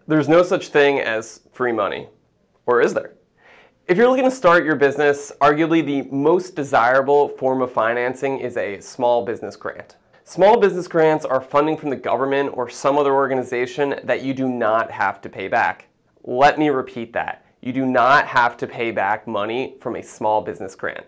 There's no such thing as free money, or is there? If you're looking to start your business, arguably the most desirable form of financing is a small business grant. Small business grants are funding from the government or some other organization that you do not have to pay back. Let me repeat that. You do not have to pay back money from a small business grant.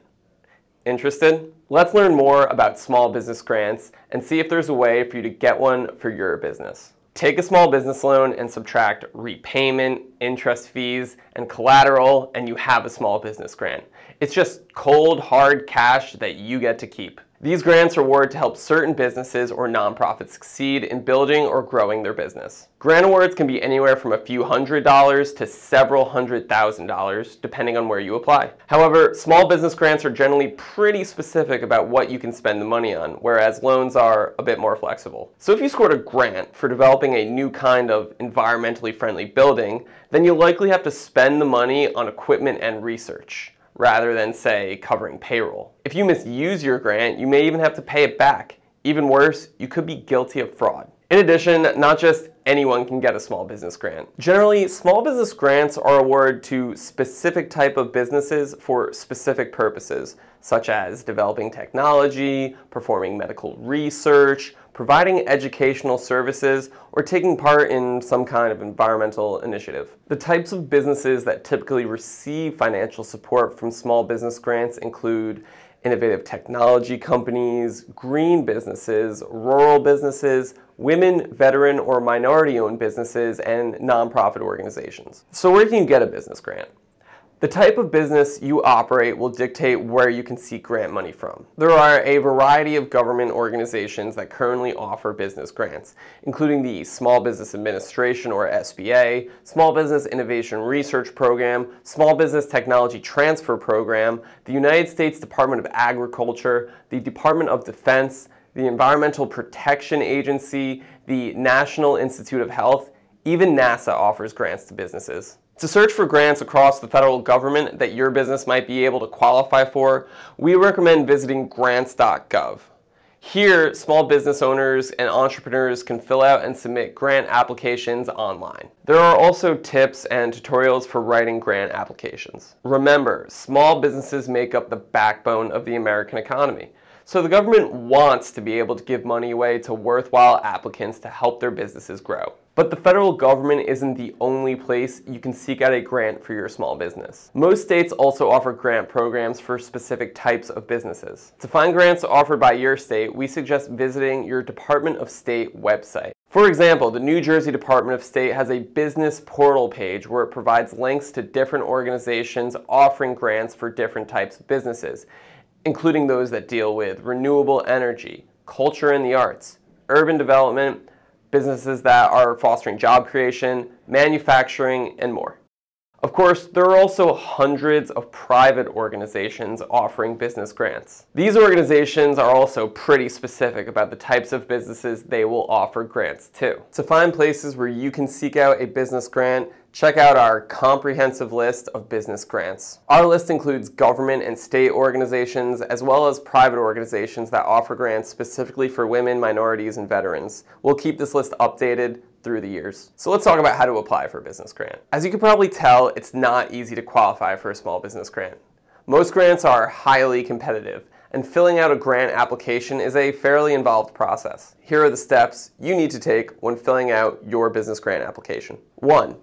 Interested? Let's learn more about small business grants and see if there's a way for you to get one for your business. Take a small business loan and subtract repayment, interest fees, and collateral, and you have a small business grant. It's just cold, hard cash that you get to keep. These grants are awarded to help certain businesses or nonprofits succeed in building or growing their business. Grant awards can be anywhere from a few $100s to several $100,000, depending on where you apply. However, small business grants are generally pretty specific about what you can spend the money on, whereas loans are a bit more flexible. So if you scored a grant for developing a new kind of environmentally friendly building, then you'll likely have to spend the money on equipment and research, rather than, say, covering payroll. If you misuse your grant, you may even have to pay it back. Even worse, you could be guilty of fraud. In addition, not just anyone can get a small business grant. Generally, small business grants are awarded to specific type of businesses for specific purposes, such as developing technology, performing medical research, providing educational services, or taking part in some kind of environmental initiative. The types of businesses that typically receive financial support from small business grants include innovative technology companies, green businesses, rural businesses, women, veteran, or minority-owned businesses, and nonprofit organizations. So where can you get a business grant? The type of business you operate will dictate where you can seek grant money from. There are a variety of government organizations that currently offer business grants, including the Small Business Administration, or SBA, Small Business Innovation Research Program, Small Business Technology Transfer Program, the United States Department of Agriculture, the Department of Defense, the Environmental Protection Agency, the National Institute of Health. Even NASA offers grants to businesses. To search for grants across the federal government that your business might be able to qualify for, we recommend visiting grants.gov. Here, small business owners and entrepreneurs can fill out and submit grant applications online. There are also tips and tutorials for writing grant applications. Remember, small businesses make up the backbone of the American economy. So the government wants to be able to give money away to worthwhile applicants to help their businesses grow. But the federal government isn't the only place you can seek out a grant for your small business. Most states also offer grant programs for specific types of businesses. To find grants offered by your state, we suggest visiting your Department of State website. For example, the New Jersey Department of State has a business portal page where it provides links to different organizations offering grants for different types of businesses, including those that deal with renewable energy, culture and the arts, urban development, businesses that are fostering job creation, manufacturing, and more. Of course, there are also hundreds of private organizations offering business grants. These organizations are also pretty specific about the types of businesses they will offer grants to. To find places where you can seek out a business grant, check out our comprehensive list of business grants. Our list includes government and state organizations, as well as private organizations that offer grants specifically for women, minorities, and veterans. We'll keep this list updated through the years. So let's talk about how to apply for a business grant. As you can probably tell, it's not easy to qualify for a small business grant. Most grants are highly competitive, and filling out a grant application is a fairly involved process. Here are the steps you need to take when filling out your business grant application. 1.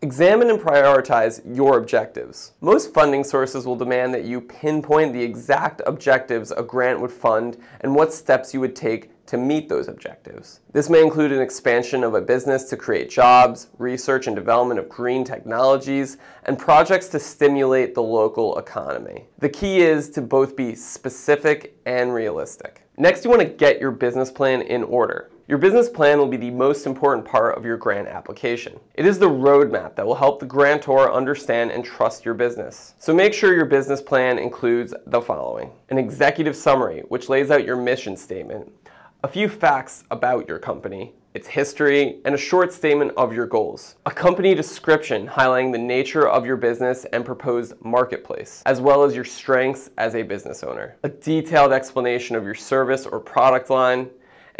Examine and prioritize your objectives. Most funding sources will demand that you pinpoint the exact objectives a grant would fund and what steps you would take to meet those objectives. This may include an expansion of a business to create jobs, research and development of green technologies, and projects to stimulate the local economy. The key is to both be specific and realistic. Next, you want to get your business plan in order. Your business plan will be the most important part of your grant application. It is the roadmap that will help the grantor understand and trust your business. So make sure your business plan includes the following: an executive summary, which lays out your mission statement, a few facts about your company, its history, and a short statement of your goals. A company description highlighting the nature of your business and proposed marketplace, as well as your strengths as a business owner. A detailed explanation of your service or product line,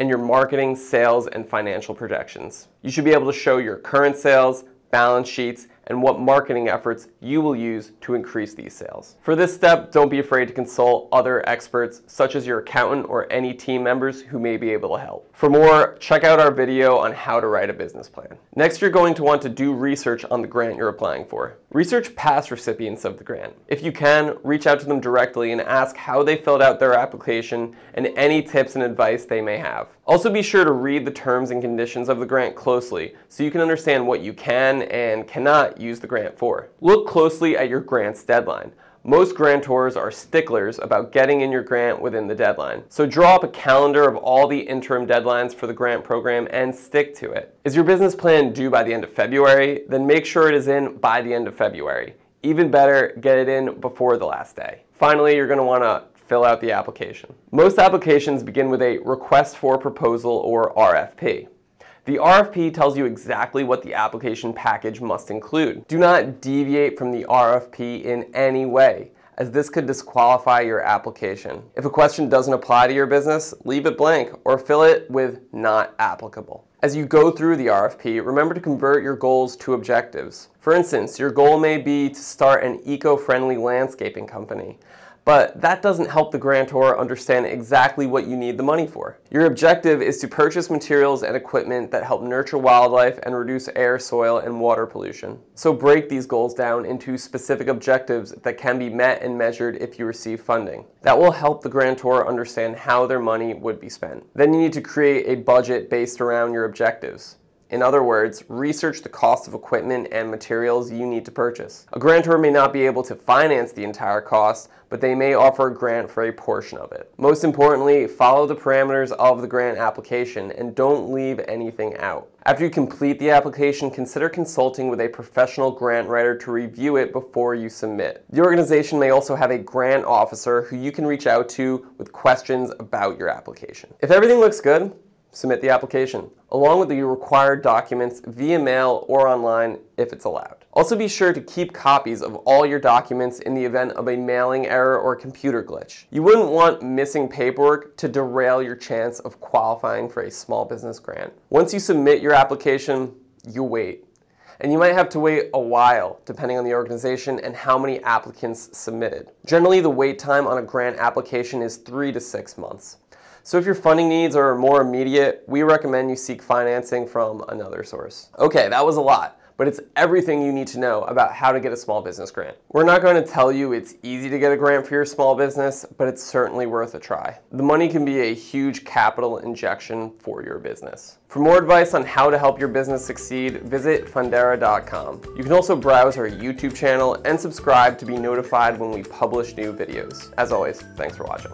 and your marketing, sales, and financial projections. You should be able to show your current sales, balance sheets, and what marketing efforts you will use to increase these sales. For this step, don't be afraid to consult other experts, such as your accountant or any team members who may be able to help. For more, check out our video on how to write a business plan. Next, you're going to want to do research on the grant you're applying for. Research past recipients of the grant. If you can, reach out to them directly and ask how they filled out their application and any tips and advice they may have. Also, be sure to read the terms and conditions of the grant closely so you can understand what you can and cannot use the grant for. Look closely at your grant's deadline. Most grantors are sticklers about getting in your grant within the deadline. So draw up a calendar of all the interim deadlines for the grant program and stick to it. Is your business plan due by the end of February? Then make sure it is in by the end of February. Even better, get it in before the last day. Finally, you're going to want to fill out the application. Most applications begin with a request for proposal or RFP. The RFP tells you exactly what the application package must include. Do not deviate from the RFP in any way, as this could disqualify your application. If a question doesn't apply to your business, leave it blank or fill it with not applicable. As you go through the RFP, remember to convert your goals to objectives. For instance, your goal may be to start an eco-friendly landscaping company. But that doesn't help the grantor understand exactly what you need the money for. Your objective is to purchase materials and equipment that help nurture wildlife and reduce air, soil, and water pollution. So break these goals down into specific objectives that can be met and measured if you receive funding. That will help the grantor understand how their money would be spent. Then you need to create a budget based around your objectives. In other words, research the cost of equipment and materials you need to purchase. A grantor may not be able to finance the entire cost, but they may offer a grant for a portion of it. Most importantly, follow the parameters of the grant application and don't leave anything out. After you complete the application, consider consulting with a professional grant writer to review it before you submit. The organization may also have a grant officer who you can reach out to with questions about your application. If everything looks good, submit the application, along with the required documents via mail or online if it's allowed. Also be sure to keep copies of all your documents in the event of a mailing error or computer glitch. You wouldn't want missing paperwork to derail your chance of qualifying for a small business grant. Once you submit your application, you wait. And you might have to wait a while, depending on the organization and how many applicants submitted. Generally, the wait time on a grant application is 3 to 6 months. So if your funding needs are more immediate, we recommend you seek financing from another source. Okay, that was a lot, but it's everything you need to know about how to get a small business grant. We're not going to tell you it's easy to get a grant for your small business, but it's certainly worth a try. The money can be a huge capital injection for your business. For more advice on how to help your business succeed, visit Fundera.com. You can also browse our YouTube channel and subscribe to be notified when we publish new videos. As always, thanks for watching.